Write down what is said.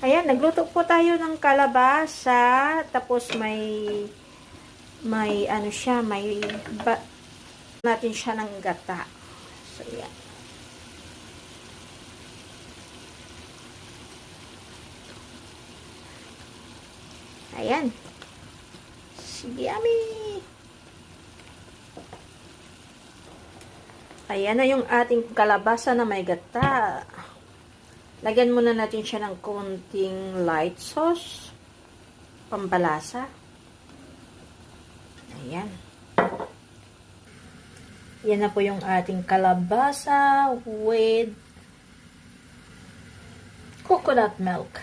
Ayan, nagluto po tayo ng kalabasa. Tapos may ano siya, natin siya ng gata. So, ayan. Ayan. Yummy! Ayan na yung ating kalabasa na may gata. Lagyan muna natin siya ng konting light sauce. Pampalasa. Ayan. Yan na po yung ating kalabasa with coconut milk.